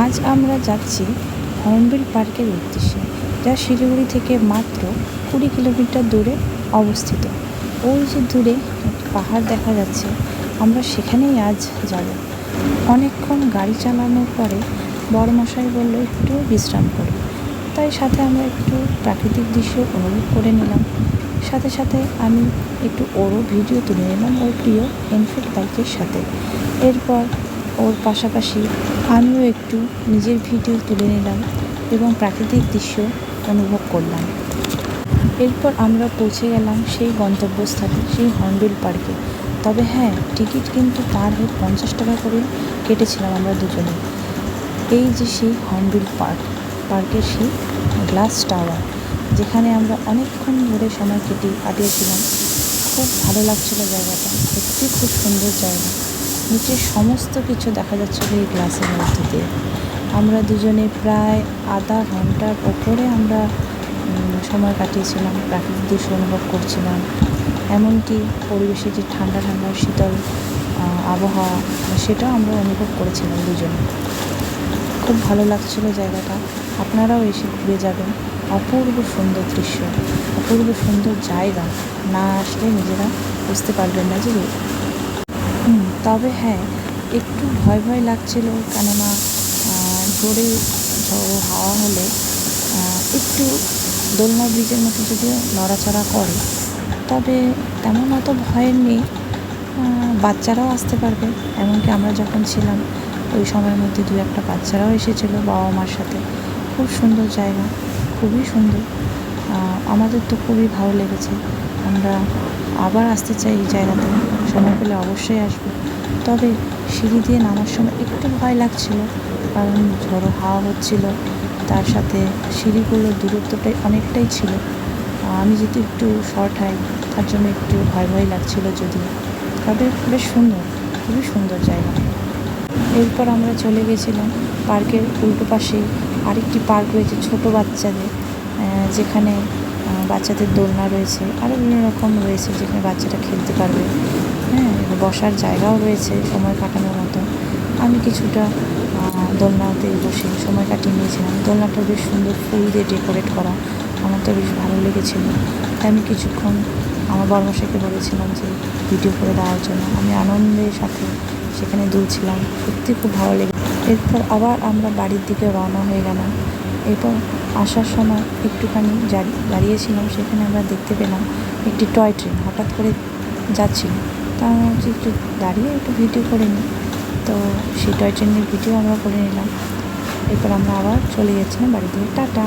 আজ আমরা যাচ্ছি হর্নবিল পার্কের উদ্দেশ্যে, যা শিলিগুড়ি থেকে মাত্র 20 কিলোমিটার দূরে অবস্থিত। ওই যে দূরে পাহাড় দেখা যাচ্ছে, আমরা সেখানেই আজ যাব। অনেকক্ষণ গাড়ি চালানোর পরে বড়মশাই বলল একটু বিশ্রাম করি, তাই সাথে আমরা একটু প্রাকৃতিক দৃশ্য অনুভব করে নিলাম। সাথে সাথে আমি একটু ওরও ভিডিও তুলে নিলাম ওর প্রিয় এনফিল্ড বাইকের সাথে। এরপর ওর পাশাপাশি আমিও একটু নিজের ভিডিও তুলে নিলাম এবং প্রাকৃতিক দৃশ্য অনুভব করলাম। এরপর আমরা পৌঁছে গেলাম সেই গন্তব্যস্থলে, সেই হর্নবিল পার্কে। তবে হ্যাঁ, টিকিট কিন্তু পার হেড 50 টাকা করে কেটেছিলাম আমরা দুজনে। এই যে সেই হর্নবিল পার্কের সেই গ্লাস টাওয়ার, যেখানে আমরা অনেকক্ষণ ধরে সময় কাটিয়েছিলাম। খুব ভালো লাগছিল জায়গাটা, সত্যি খুব সুন্দর জায়গা। নিচের সমস্ত কিছু দেখা যাচ্ছিল এই গ্লাসের মধ্যে দিয়ে। আমরা দুজনে প্রায় আধা ঘন্টার ওপরে আমরা সময় কাটিয়েছিলাম, প্রাকৃতিক দৃশ্য অনুভব করছিলাম। এমনকি পরিবেশে যে ঠান্ডা ঠান্ডা শীতল আবহাওয়া, সেটাও আমরা অনুভব করেছিলাম দুজনে। খুব ভালো লাগছিল জায়গাটা। আপনারাও এসে ঘুরে যাবেন। অপূর্ব সুন্দর দৃশ্য, অপূর্ব সুন্দর জায়গা। না আসলে নিজেরা বুঝতে পারবেন না যে। তবে হ্যাঁ, একটু ভয় ভয় লাগছিল, কেননা জোরে ঝড়ো হাওয়া হলে একটু দোলনা ব্রিজের মতো যদিও নড়াচড়া করে, তবে তেমন অত ভয়ের নেই। বাচ্চারাও আসতে পারবে। এমনকি আমরা যখন ছিলাম ওই সময়ের মধ্যে 2-1 বাচ্চারাও এসেছিলো বাবা মার সাথে। খুব সুন্দর জায়গা, খুবই সুন্দর। আমাদের তো খুবই ভালো লেগেছে। আমরা আবার আসতে চাই এই জায়গাতে, সময় পেলে অবশ্যই আসবো। তবে সিঁড়ি দিয়ে নামার সময় একটু ভয় লাগছিল, কারণ ঝড়ো হাওয়া হচ্ছিল, তার সাথে সিঁড়িগুলোর দূরত্বটাই অনেকটাই ছিল। আমি যেহেতু একটু শর্ট হাই, তার জন্য একটু ভয় ভয় লাগছিল যদিও। তবে বেশ সুন্দর, খুবই সুন্দর জায়গা। এরপর আমরা চলে গেছিলাম পার্কের উল্টো পাশেই আরেকটি পার্ক রয়েছে ছোটো বাচ্চাদের, যেখানে বাচ্চাদের দোলনা রয়েছে, আরও বিভিন্ন রকম রয়েছে যেখানে বাচ্চারা খেলতে পারবে। হ্যাঁ, বসার জায়গাও রয়েছে সময় কাটানোর মতো। আমি কিছুটা দোলনাতে বসে সময় কাটিয়ে নিয়েছিলাম। দোলনাটা বেশ সুন্দর ফুল দিয়ে ডেকোরেট করা, আমার তো বেশ ভালো লেগেছিলো। তাই আমি কিছুক্ষণ আমার বড়মশাইকে বলেছিলাম যে ভিডিও করে দেওয়ার জন্য। আমি আনন্দের সাথে সেখানে দুলছিলাম, সত্যি খুব ভালো লেগে। এরপর আবার আমরা বাড়ির দিকে রওনা হয়ে গেলাম। এরপর আসার সময় একটুখানি দাঁড়িয়েছিলাম, সেখানে আমরা দেখতে পেলাম একটি টয় ট্রেন হঠাৎ করে যাচ্ছিল। তা আমরা হচ্ছে একটু দাঁড়িয়ে একটু ভিডিও করে নিই। তো সেই টয় ট্রেনের ভিডিও আমরা করে নিলাম। এরপর আমরা আবার চলে যাচ্ছিলাম বাড়ি থেকে। টাটা।